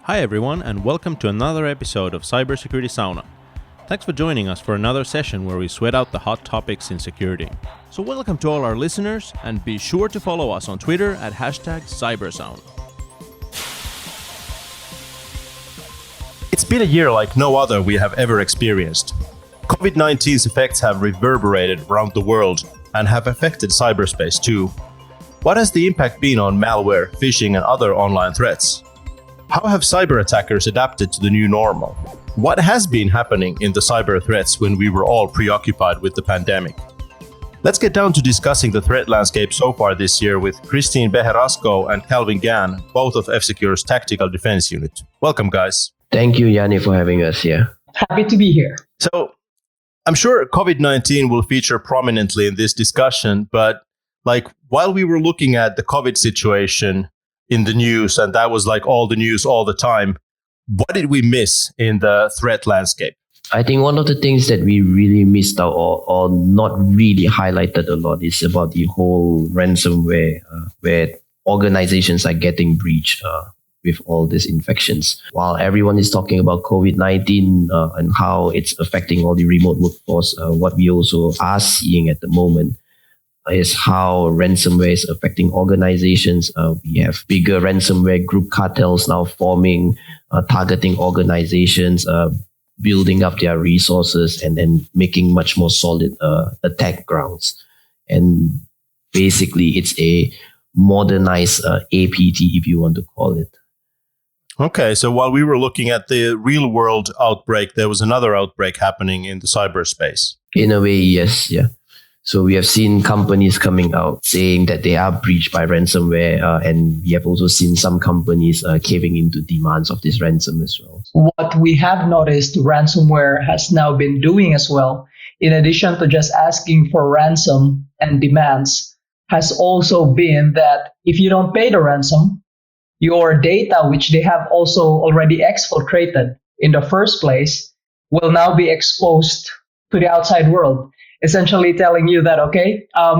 Hi everyone, and welcome to another episode of Cybersecurity Sauna. Thanks for joining us for another session where we sweat out the hot topics in security. So welcome to all our listeners, and be sure to follow us on Twitter at #CyberSauna. It's been a year like no other we have ever experienced. COVID-19's effects have reverberated around the world and have affected cyberspace too. What has the impact been on malware, phishing, and other online threats? How have cyber attackers adapted to the new normal? What has been happening in the cyber threats when we were all preoccupied with the pandemic? Let's get down to discussing the threat landscape so far this year with Christine Beherasco and Calvin Gann, both of F-Secure's Tactical Defense Unit. Welcome, guys. Thank you, Yanni, for having us here. Happy to be here. So, I'm sure COVID-19 will feature prominently in this discussion, but while we were looking at the COVID situation in the news, and that was like all the news all the time, what did we miss in the threat landscape? I think one of the things that we really missed out or not really highlighted a lot is about the whole ransomware, where organizations are getting breached with all these infections. While everyone is talking about COVID-19 and how it's affecting all the remote workforce, what we also are seeing at the moment is how ransomware is affecting organizations. We have bigger ransomware group cartels now forming, targeting organizations, building up their resources, and then making much more solid attack grounds. And basically, it's a modernized APT, if you want to call it. Okay, so while we were looking at the real world outbreak, there was another outbreak happening in the cyberspace. In a way, yes, yeah. So we have seen companies coming out saying that they are breached by ransomware, and we have also seen some companies caving into demands of this ransom as well. What we have noticed ransomware has now been doing as well, in addition to just asking for ransom and demands, has also been that if you don't pay the ransom, your data, which they have also already exfiltrated in the first place, will now be exposed to the outside world. Essentially telling you that,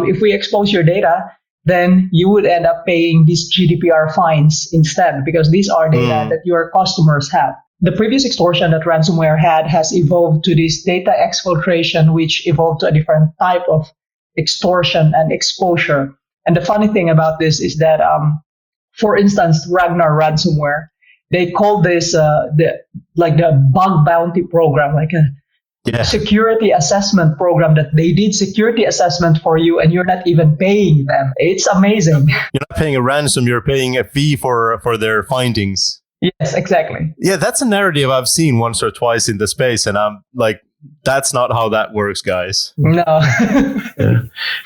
if we expose your data, then you would end up paying these GDPR fines instead, because these are data that your customers have. The previous extortion that ransomware had has evolved to this data exfiltration, which evolved to a different type of extortion and exposure. And the funny thing about this is that, for instance, Ragnar ransomware, they call this the bug bounty program, security assessment program, that they did security assessment for you and you're not even paying them. It's amazing. You're not paying a ransom, you're paying a fee for their findings. Yes, exactly. Yeah, that's a narrative I've seen once or twice in the space, and I'm like, that's not how that works, guys. No. Yeah.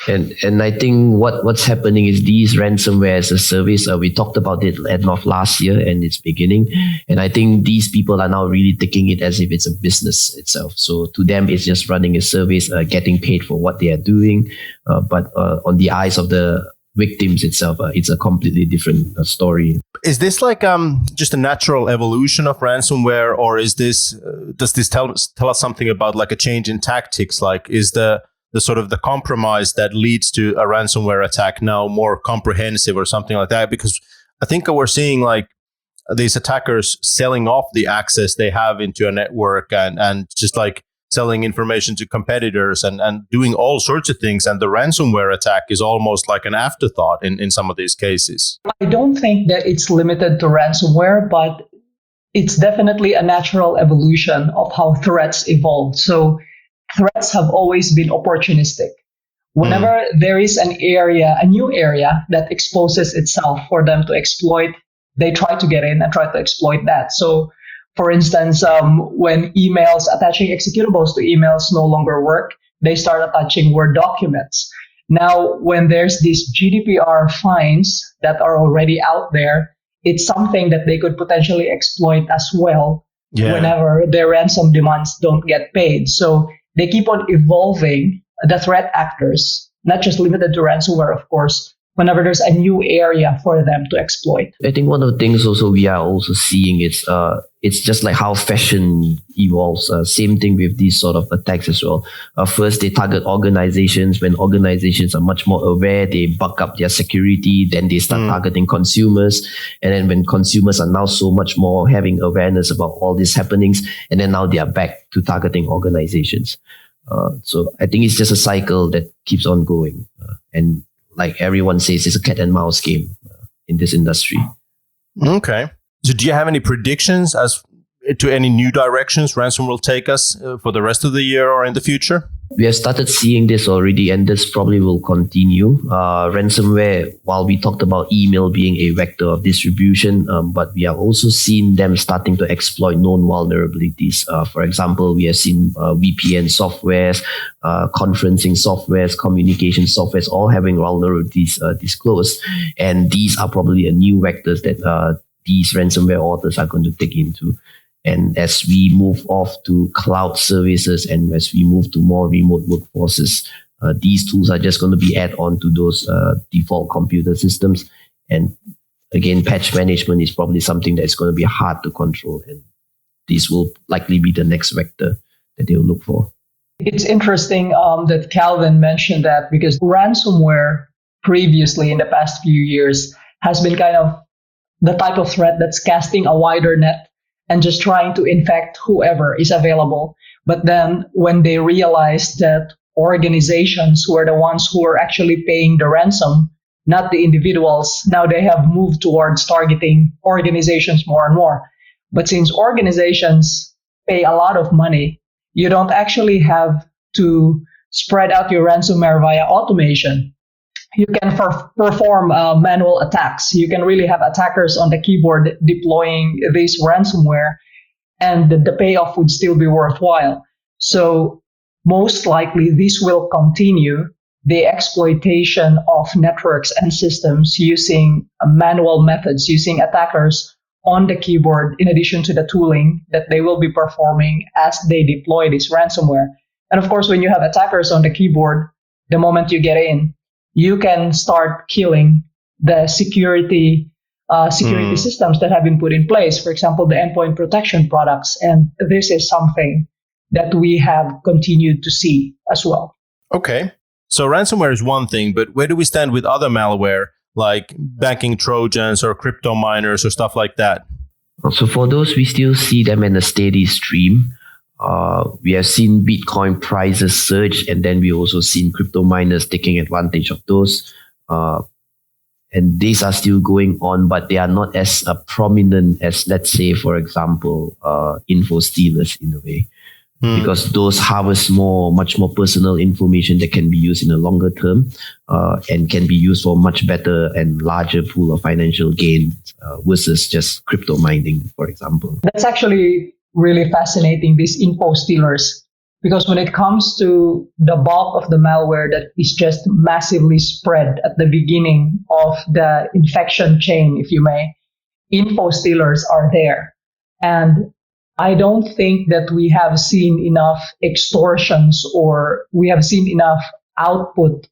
And I think what's happening is these ransomware as a service, we talked about it end of last year and its beginning. And I think these people are now really taking it as if it's a business itself. So to them, it's just running a service, getting paid for what they are doing. But on the eyes of the victims itself, it's a completely different story. Is this just a natural evolution of ransomware, or is this does this tell us something about a change in tactics? Is the sort of the compromise that leads to a ransomware attack now more comprehensive or something like that? Because I think we're seeing these attackers selling off the access they have into a network and just selling information to competitors and doing all sorts of things. And the ransomware attack is almost like an afterthought in some of these cases. I don't think that it's limited to ransomware, but it's definitely a natural evolution of how threats evolved. So threats have always been opportunistic. Whenever there is a new area that exposes itself for them to exploit, they try to get in and try to exploit that. So for instance, when attaching executables to emails no longer work, they start attaching Word documents. Now, when there's these GDPR fines that are already out there, it's something that they could potentially exploit as well whenever their ransom demands don't get paid. So they keep on evolving the threat actors, not just limited to ransomware, of course, whenever there's a new area for them to exploit. I think one of the things also we are also seeing is it's just like how fashion evolves. Same thing with these sort of attacks as well. First, they target organizations. When organizations are much more aware, they buck up their security. Then they start targeting consumers. And then when consumers are now so much more having awareness about all these happenings, and then now they are back to targeting organizations. So I think it's just a cycle that keeps on going. And like everyone says, it's a cat and mouse game in this industry. Okay. So do you have any predictions as to any new directions ransomware will take us for the rest of the year or in the future? We have started seeing this already, and this probably will continue. Ransomware, while we talked about email being a vector of distribution, but we have also seen them starting to exploit known vulnerabilities. For example, we have seen VPN softwares, conferencing softwares, communication softwares, all having vulnerabilities disclosed. And these are probably a new vectors that these ransomware authors are going to dig into. And as we move off to cloud services and as we move to more remote workforces, these tools are just going to be add on to those default computer systems. And again, patch management is probably something that's going to be hard to control. And this will likely be the next vector that they'll look for. It's interesting that Calvin mentioned that, because ransomware previously in the past few years has been kind of the type of threat that's casting a wider net and just trying to infect whoever is available. But then when they realized that organizations were the ones who were actually paying the ransom, not the individuals, now they have moved towards targeting organizations more and more. But since organizations pay a lot of money, you don't actually have to spread out your ransomware via automation. You can perform manual attacks. You can really have attackers on the keyboard deploying this ransomware, and the payoff would still be worthwhile. So most likely this will continue, the exploitation of networks and systems using manual methods, using attackers on the keyboard in addition to the tooling that they will be performing as they deploy this ransomware. And of course, when you have attackers on the keyboard, the moment you get in, you can start killing the security systems that have been put in place. For example, the Endpoint Protection products. And this is something that we have continued to see as well. Okay. So ransomware is one thing, but where do we stand with other malware like banking Trojans or crypto miners or stuff like that? So for those, we still see them in a steady stream. We have seen Bitcoin prices surge, and then we also seen crypto miners taking advantage of those. And these are still going on, but they are not as prominent as, let's say, for example, info stealers in a way. Because those harvest much more personal information that can be used in the longer term and can be used for much better and larger pool of financial gain versus just crypto mining, for example. That's actually really fascinating, these info stealers, because when it comes to the bulk of the malware that is just massively spread at the beginning of the infection chain, if you may, info stealers are there. And I don't think that we have seen enough extortions or we have seen enough output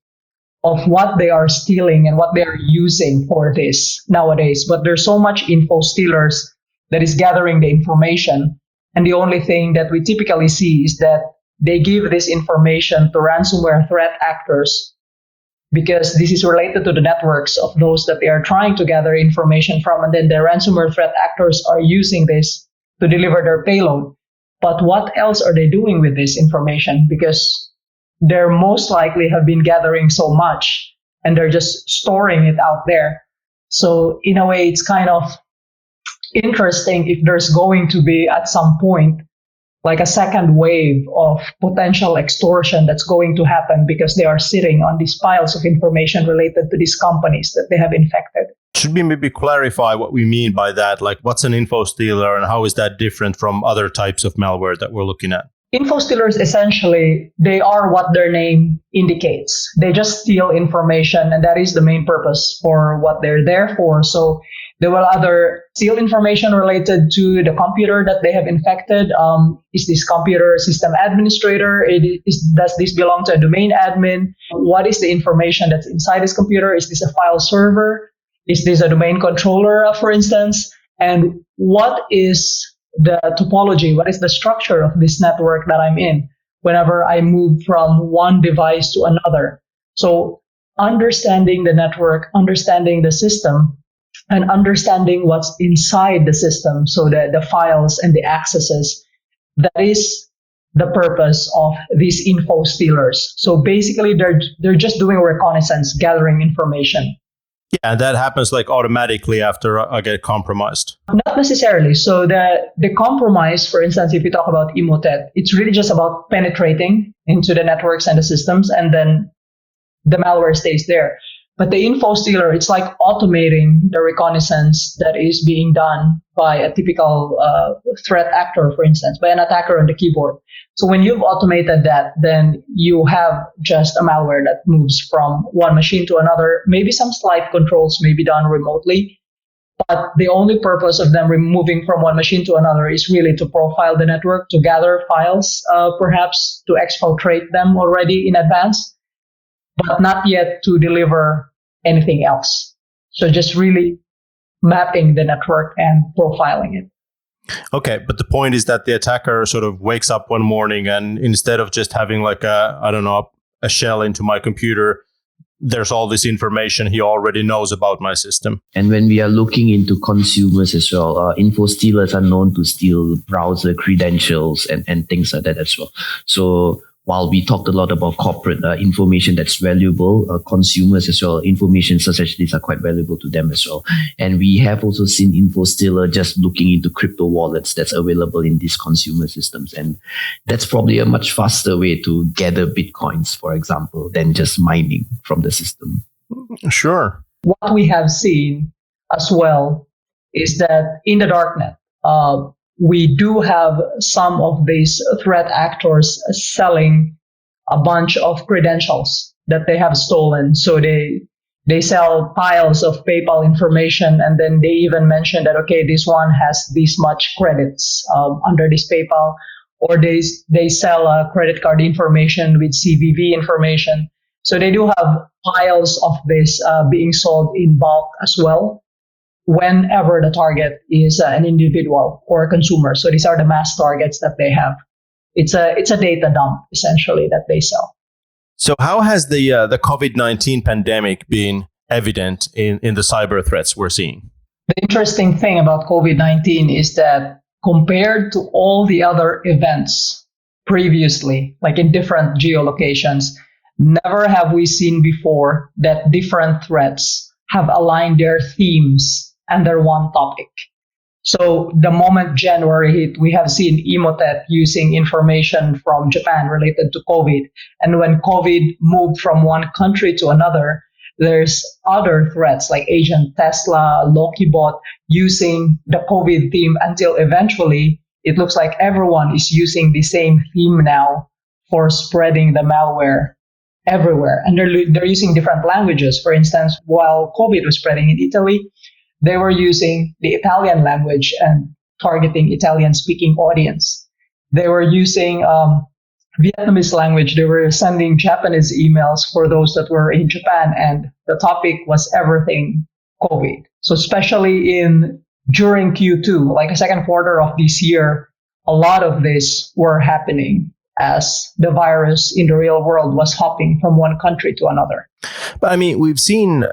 of what they are stealing and what they are using for this nowadays. But there's so much info stealers that is gathering the information. And the only thing that we typically see is that they give this information to ransomware threat actors because this is related to the networks of those that they are trying to gather information from. And then the ransomware threat actors are using this to deliver their payload. But what else are they doing with this information? Because they're most likely have been gathering so much and they're just storing it out there. So in a way, it's kind of interesting if there's going to be at some point like a second wave of potential extortion that's going to happen because they are sitting on these piles of information related to these companies that they have infected. Should we maybe clarify what we mean by that? Like, what's an info stealer and how is that different from other types of malware that we're looking at? Info stealers, essentially, they are what their name indicates. They just steal information, and that is the main purpose for what they're there for. So they will either steal information related to the computer that they have infected. Is this computer a system administrator? Does this belong to a domain admin? What is the information that's inside this computer? Is this a file server? Is this a domain controller, for instance? And what is the topology? What is the structure of this network that I'm in whenever I move from one device to another? So understanding the network, understanding the system, and understanding what's inside the system, so the files and the accesses, that is the purpose of these info stealers. So basically, they're just doing reconnaissance, gathering information. Yeah, and that happens like automatically after I get compromised. Not necessarily. So the compromise, for instance, if you talk about Emotet, it's really just about penetrating into the networks and the systems, and then the malware stays there. But the info stealer, it's like automating the reconnaissance that is being done by a typical threat actor, for instance, by an attacker on the keyboard. So when you've automated that, then you have just a malware that moves from one machine to another. Maybe some slight controls may be done remotely, but the only purpose of them moving from one machine to another is really to profile the network, to gather files, perhaps to exfiltrate them already in advance, but not yet to deliver anything else. So just really mapping the network and profiling it. Okay, but the point is that the attacker sort of wakes up one morning and instead of just having like a shell into my computer, there's all this information he already knows about my system. And when we are looking into consumers as well, info stealers are known to steal browser credentials and things like that as well. So while we talked a lot about corporate information that's valuable, consumers as well, information such as this are quite valuable to them as well. And we have also seen info stealer just looking into crypto wallets that's available in these consumer systems. And that's probably a much faster way to gather Bitcoins, for example, than just mining from the system. Sure. What we have seen as well is that in the darknet, we do have some of these threat actors selling a bunch of credentials that they have stolen. So they sell piles of PayPal information, and then they even mention that, okay, this one has this much credits under this PayPal, or they sell credit card information with CVV information. So they do have piles of this being sold in bulk as well, whenever the target is an individual or a consumer. So these are the mass targets that they have. It's a data dump, essentially, that they sell. So how has the COVID-19 pandemic been evident in the cyber threats we're seeing? The interesting thing about COVID-19 is that compared to all the other events previously, like in different geolocations, never have we seen before that different threats have aligned their themes under one topic. So the moment January hit, we have seen Emotet using information from Japan related to COVID. And when COVID moved from one country to another, there's other threats like Agent Tesla, Lokibot using the COVID theme until eventually it looks like everyone is using the same theme now for spreading the malware everywhere. And they're using different languages. For instance, while COVID was spreading in Italy, they were using the Italian language and targeting Italian-speaking audience. They were using Vietnamese language. They were sending Japanese emails for those that were in Japan, and the topic was everything COVID. So especially during Q2, like the second quarter of this year, a lot of this were happening as the virus in the real world was hopping from one country to another. But I mean, we've seen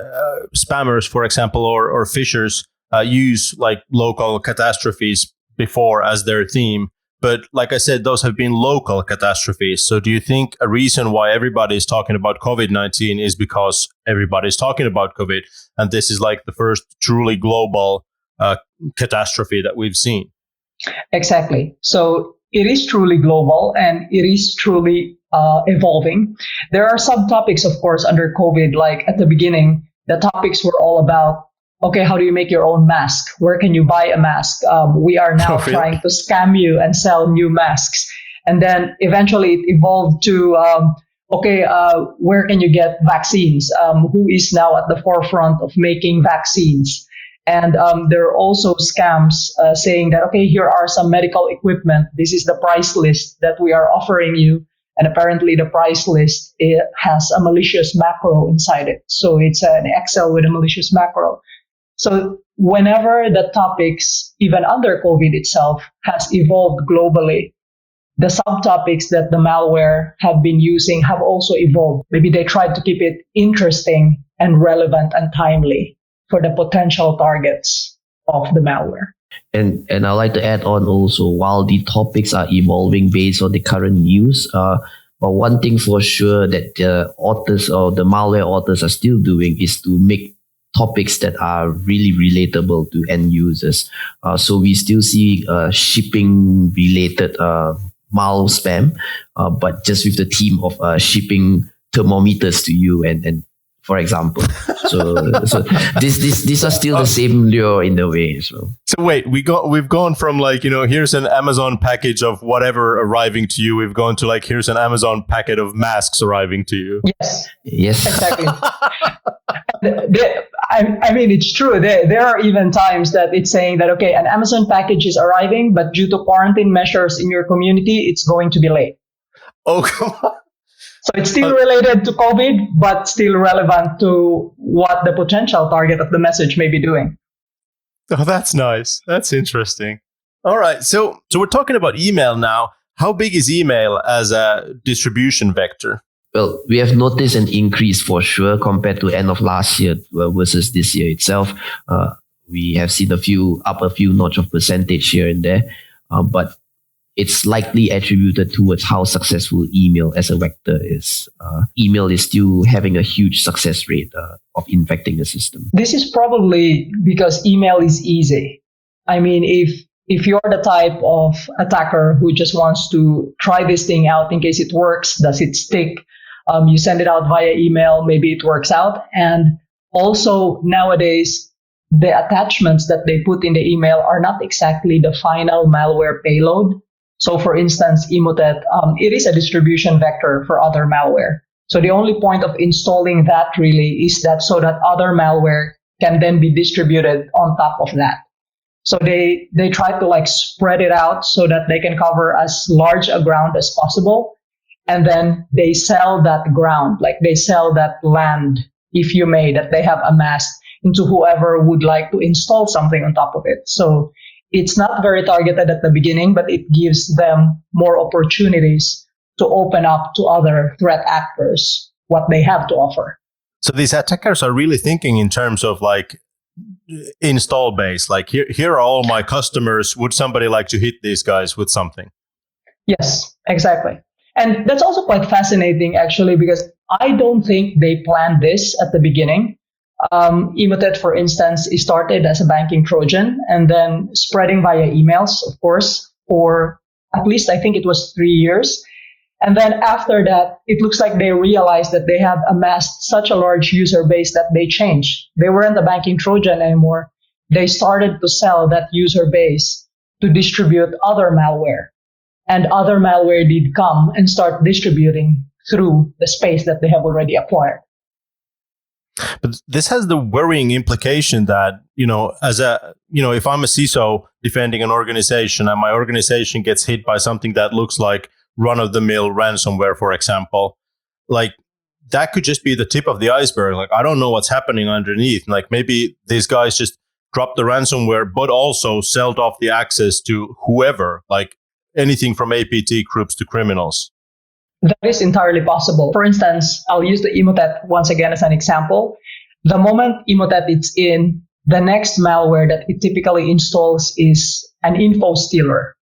spammers, for example, or phishers use like local catastrophes before as their theme. But like I said, those have been local catastrophes. So do you think a reason why everybody is talking about COVID-19 is because everybody's talking about COVID, and this is like the first truly global catastrophe that we've seen? Exactly. So it is truly global, and it is truly evolving. There are subtopics, of course, under COVID. Like at the beginning, the topics were all about, okay, how do you make your own mask? Where can you buy a mask? We are now trying to scam you and sell new masks. And then eventually it evolved to, where can you get vaccines? Who is now at the forefront of making vaccines? And there are also scams saying that, okay, here are some medical equipment. This is the price list that we are offering you. And apparently the price list, it has a malicious macro inside it. So it's an Excel with a malicious macro. So whenever the topics, even under COVID itself, has evolved globally, the subtopics that the malware have been using have also evolved. Maybe they tried to keep it interesting and relevant and timely for the potential targets of the malware. And I'd like to add on also, while the topics are evolving based on the current news, but one thing for sure that the authors or the malware authors are still doing is to make topics that are really relatable to end users. So we still see shipping related mal spam, but just with the theme of shipping thermometers to you and for example. So these are still the same lure in a way. So wait, we've gone from like, here's an Amazon package of whatever arriving to you. We've gone to like, here's an Amazon packet of masks arriving to you. Yes, exactly. I mean, it's true. There are even times that it's saying that, okay, an Amazon package is arriving, but due to quarantine measures in your community, it's going to be late. Oh, come on. So it's still related to COVID, but still relevant to what the potential target of the message may be doing. Oh, that's nice. That's interesting. All right. So we're talking about email now. How big is email as a distribution vector? Well, we have noticed an increase for sure compared to end of last year versus this year itself. We have seen a few notch of percentage here and there, but it's likely attributed towards how successful email as a vector is. Email is still having a huge success rate of infecting the system. This is probably because email is easy. I mean, if you're the type of attacker who just wants to try this thing out in case it works, does it stick? You send it out via email, maybe it works out. And also nowadays, the attachments that they put in the email are not exactly the final malware payload. So for instance, Emotet, it is a distribution vector for other malware. So the only point of installing that really is that so that other malware can then be distributed on top of that. So they try to like spread it out so that they can cover as large a ground as possible. And then they sell that ground, like they sell that land, if you may, that they have amassed into whoever would like to install something on top of it. So it's not very targeted at the beginning, but it gives them more opportunities to open up to other threat actors what they have to offer. So these attackers are really thinking in terms of like install base, like here are all my customers. Would somebody like to hit these guys with something? Yes, exactly. And that's also quite fascinating, actually, because I don't think they planned this at the beginning. Emotet, for instance, is started as a banking Trojan and then spreading via emails, of course, for at least I think it was 3 years. And then after that, it looks like they realized that they have amassed such a large user base that they changed. They weren't a banking Trojan anymore. They started to sell that user base to distribute other malware. And other malware did come and start distributing through the space that they have already acquired. But this has the worrying implication that, if I'm a CISO defending an organization and my organization gets hit by something that looks like run-of-the-mill ransomware, for example, like that could just be the tip of the iceberg. Like, I don't know what's happening underneath. Like maybe these guys just dropped the ransomware, but also sold off the access to whoever, like anything from APT groups to criminals. That is entirely possible. For instance, I'll use the Emotet once again as an example. The moment Emotet is in, the next malware that it typically installs is an info stealer.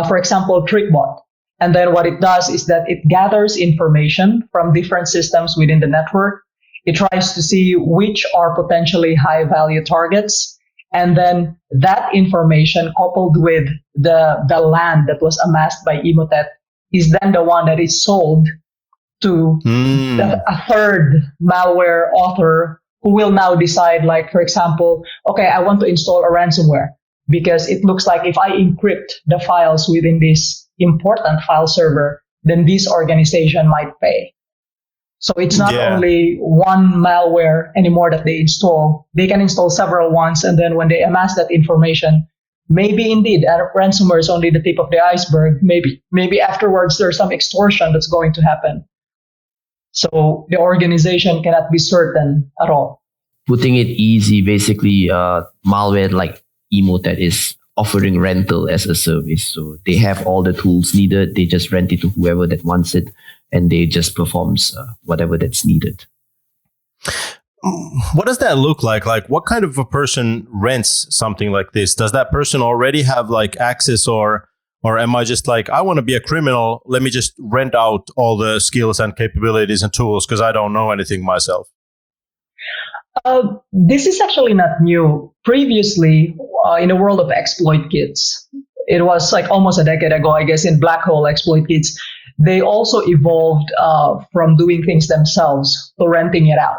For example, TrickBot. And then what it does is that it gathers information from different systems within the network. It tries to see which are potentially high value targets. And then that information coupled with the land that was amassed by Emotet is then the one that is sold to a third malware author who will now decide, like, for example, okay, I want to install a ransomware because it looks like if I encrypt the files within this important file server, then this organization might pay. So it's not only one malware anymore that they install. They can install several ones, and then when they amass that information, maybe indeed ransomware is only the tip of the iceberg. Maybe afterwards there's some extortion that's going to happen. So the organization cannot be certain at all. Putting it easy, basically, malware like Emotet is offering rental as a service. So they have all the tools needed. They just rent it to whoever that wants it, and they just performs whatever that's needed. What does that look like? Like, what kind of a person rents something like this? Does that person already have like access, or am I just like, I want to be a criminal, let me just rent out all the skills and capabilities and tools because I don't know anything myself? This is actually not new. Previously, in the world of exploit kits, it was like almost a decade ago, I guess, in black hole exploit kits, they also evolved from doing things themselves to renting it out.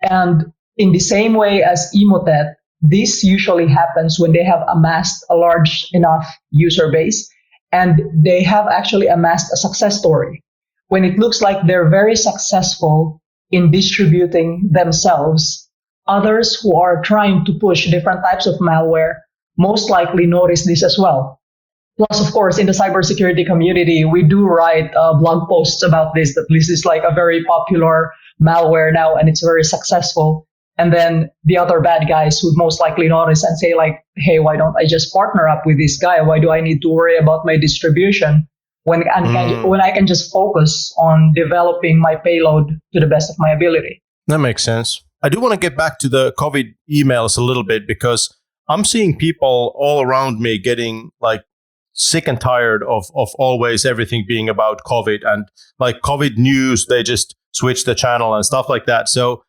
And in the same way as Emotet, this usually happens when they have amassed a large enough user base and they have actually amassed a success story. When it looks like they're very successful in distributing themselves, others who are trying to push different types of malware most likely notice this as well. Plus, of course, in the cybersecurity community, we do write blog posts about this, that this is like a very popular malware now and it's very successful. And then the other bad guys would most likely notice and say like, hey, why don't I just partner up with this guy? Why do I need to worry about my distribution when I can just focus on developing my payload to the best of my ability? That makes sense. I do want to get back to the COVID emails a little bit because I'm seeing people all around me getting like sick and tired of always everything being about COVID and like COVID news. They just switch the channel and stuff like that. So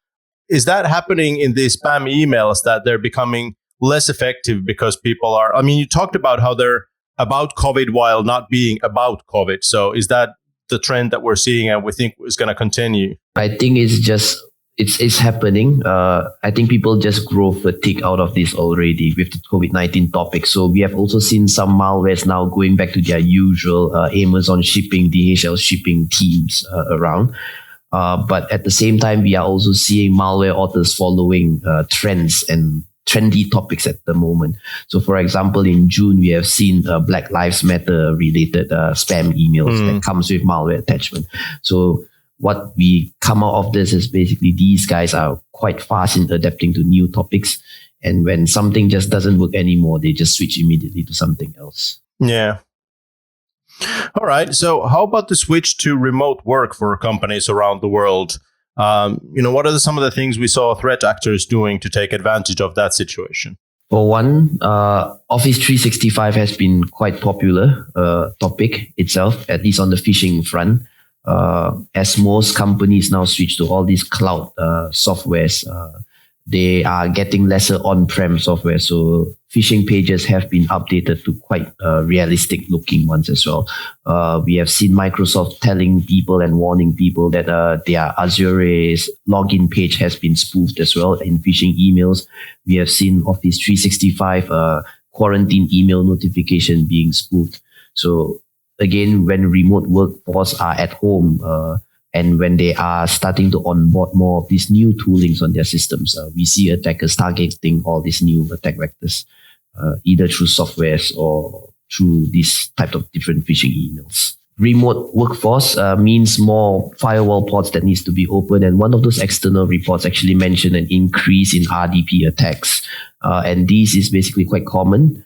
is that happening in these spam emails that they're becoming less effective because people are, I mean, you talked about how they're about COVID while not being about COVID. So is that the trend that we're seeing and we think is going to continue? I think it's happening. I think people just grow fatigue out of this already with the COVID-19 topic. So we have also seen some malwares now going back to their usual Amazon shipping, DHL shipping teams around. But at the same time, we are also seeing malware authors following trends and trendy topics at the moment. So for example, in June, we have seen Black Lives Matter related spam emails that comes with malware attachment. So what we come out of this is basically these guys are quite fast in adapting to new topics. And when something just doesn't work anymore, they just switch immediately to something else. Yeah. All right. So how about the switch to remote work for companies around the world? What are some of the things we saw threat actors doing to take advantage of that situation? For one, Office 365 has been quite popular topic itself, at least on the phishing front. As most companies now switch to all these cloud softwares, they are getting lesser on-prem software. So phishing pages have been updated to quite realistic looking ones as well. We have seen Microsoft telling people and warning people that their Azure login page has been spoofed as well in phishing emails. We have seen Office 365 quarantine email notification being spoofed. So again, when remote workforce are at home, and when they are starting to onboard more of these new toolings on their systems, we see attackers targeting all these new attack vectors, either through softwares or through these type of different phishing emails. Remote workforce means more firewall ports that needs to be opened. And one of those external reports actually mentioned an increase in RDP attacks. And this is basically quite common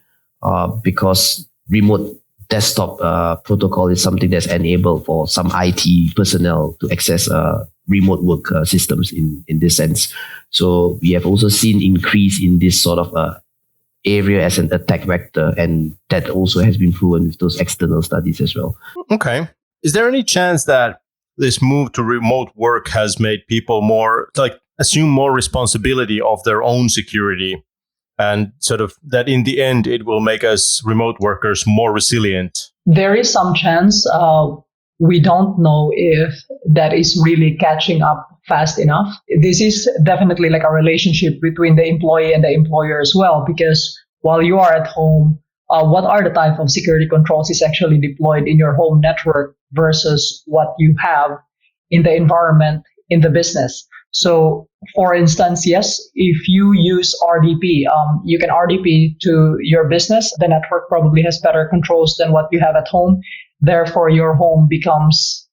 because remote desktop protocol is something that's enabled for some IT personnel to access remote work systems in this sense. So we have also seen increase in this sort of area as an attack vector, and that also has been proven with those external studies as well. Okay. Is there any chance that this move to remote work has made people more assume more responsibility of their own security? And sort of that in the end, it will make us remote workers more resilient? There is some chance. We don't know if that is really catching up fast enough. This is definitely like a relationship between the employee and the employer as well, because while you are at home, what are the type of security controls is actually deployed in your home network versus what you have in the environment in the business. So, for instance, yes, if you use RDP, you can RDP to your business. The network probably has better controls than what you have at home. Therefore, your home becomes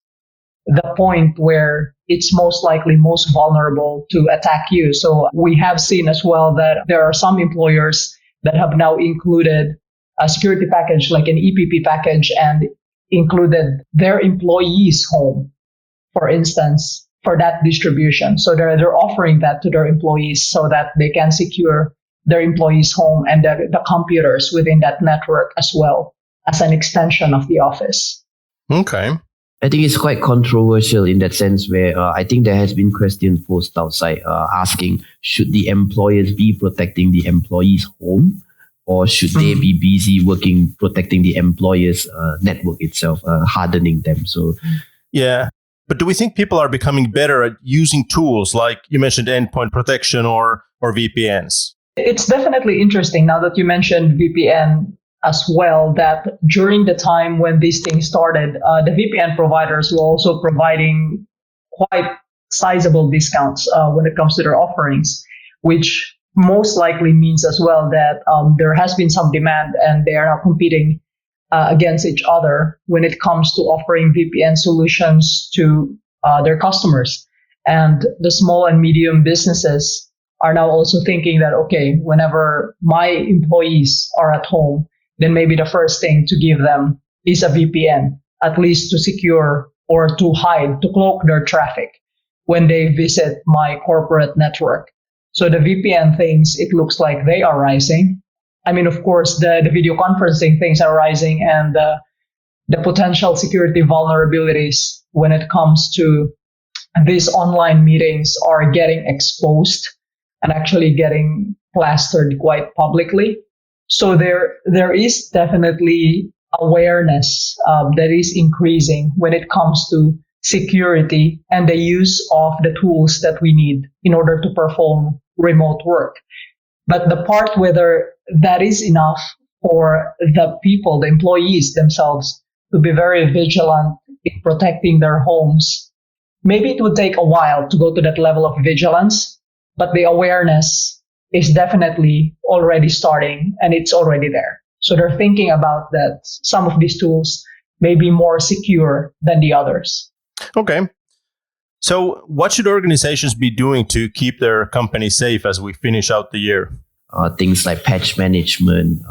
the point where it's most likely most vulnerable to attack you. So we have seen as well that there are some employers that have now included a security package like an EPP package and included their employees' home, for instance, for that distribution. So they're offering that to their employees so that they can secure their employees' home and the computers within that network as well as an extension of the office. Okay. I think it's quite controversial in that sense where I think there has been questions posed outside asking, should the employers be protecting the employees' home or should they be busy working, protecting the employers' network itself, hardening them? So, yeah. But do we think people are becoming better at using tools like you mentioned Endpoint Protection or VPNs? It's definitely interesting now that you mentioned VPN as well, that during the time when these things started, the VPN providers were also providing quite sizable discounts when it comes to their offerings, which most likely means as well that there has been some demand and they are now competing against each other when it comes to offering VPN solutions to their customers. And the small and medium businesses are now also thinking that, okay, whenever my employees are at home, then maybe the first thing to give them is a VPN, at least to secure or to hide, to cloak their traffic when they visit my corporate network. So the VPN things, it looks like they are rising. I mean, of course, the video conferencing things are rising and the potential security vulnerabilities when it comes to these online meetings are getting exposed and actually getting plastered quite publicly. So there is definitely awareness that is increasing when it comes to security and the use of the tools that we need in order to perform remote work. But the part whether that is enough for the people, the employees themselves, to be very vigilant in protecting their homes, maybe it would take a while to go to that level of vigilance, but the awareness is definitely already starting and it's already there. So they're thinking about that some of these tools may be more secure than the others. Okay. So what should organizations be doing to keep their company safe as we finish out the year? Things like patch management,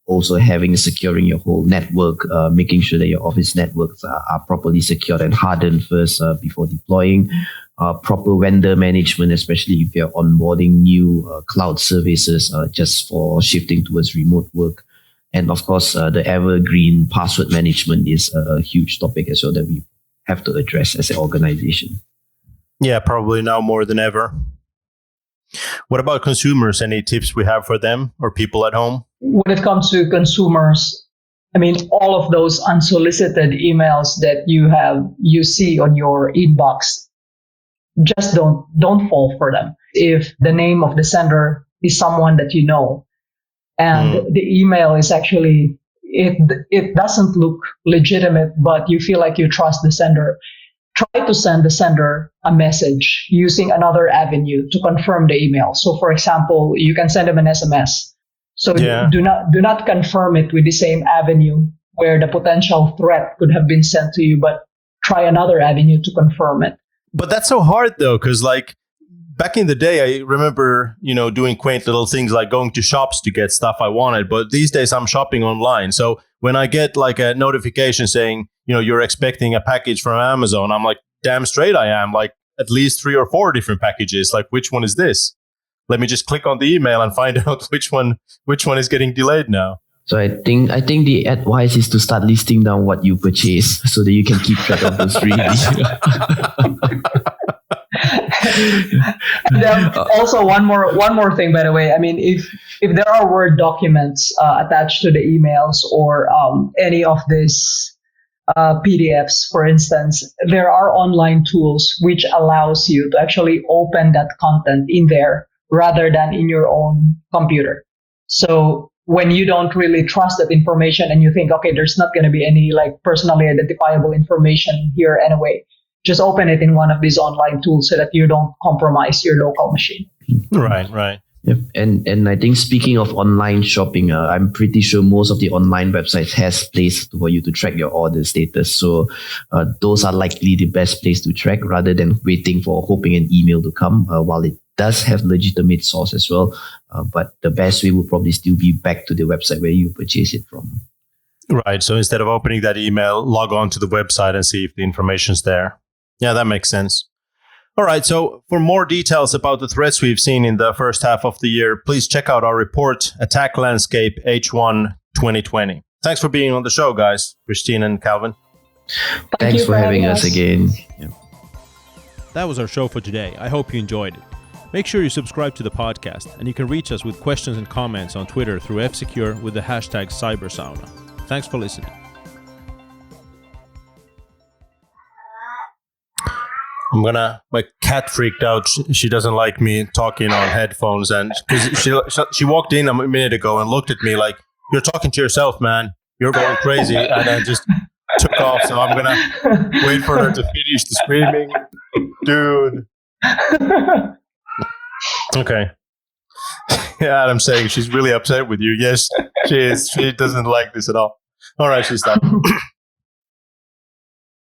also securing your whole network, making sure that your office networks are properly secured and hardened first before deploying. Proper vendor management, especially if you're onboarding new cloud services just for shifting towards remote work. And of course, the evergreen password management is a huge topic as well that we have to address as an organization. Yeah, probably now more than ever. What about consumers? Any tips we have for them or people at home? When it comes to consumers, I mean, all of those unsolicited emails that you see on your inbox, just don't fall for them. If the name of the sender is someone that you know, and the email is actually, it doesn't look legitimate, but you feel like you trust the sender, try to send the sender a message using another avenue to confirm the email. So for example, you can send them an SMS. So do not confirm it with the same avenue where the potential threat could have been sent to you, but try another avenue to confirm it. But that's so hard though, because like back in the day, I remember, doing quaint little things like going to shops to get stuff I wanted. But these days I'm shopping online. So when I get like a notification saying, you're expecting a package from Amazon, I'm like, damn straight I am. Like at least 3 or 4 different packages. Like, which one is this? Let me just click on the email and find out which one is getting delayed now. So I think the advice is to start listing down what you purchase so that you can keep track of those really. Also, one more thing, by the way. I mean, if there are Word documents attached to the emails or any of these PDFs, for instance, there are online tools which allows you to actually open that content in there rather than in your own computer. So when you don't really trust that information and you think, okay, there's not going to be any like personally identifiable information here anyway, just open it in one of these online tools so that you don't compromise your local machine. Right. Yep. And I think speaking of online shopping, I'm pretty sure most of the online websites has place for you to track your order status. So those are likely the best place to track rather than waiting for hoping an email to come, while it does have legitimate source as well. But the best way will probably still be back to the website where you purchase it from. Right. So instead of opening that email, log on to the website and see if the information's there. Yeah, that makes sense. All right. So for more details about the threats we've seen in the first half of the year, please check out our report, Attack Landscape H1 2020. Thanks for being on the show, guys, Christine and Calvin. Thanks for having us again. Yeah. That was our show for today. I hope you enjoyed it. Make sure you subscribe to the podcast, and you can reach us with questions and comments on Twitter through F-Secure with the hashtag Cybersauna. Thanks for listening. My cat freaked out. She doesn't like me talking on headphones, and because she walked in a minute ago and looked at me like, "You're talking to yourself, man. You're going crazy," and I just took off. So I'm gonna wait for her to finish the screaming, dude. Okay. Yeah, Adam's saying she's really upset with you. Yes, she is. She doesn't like this at all. All right, she stopped.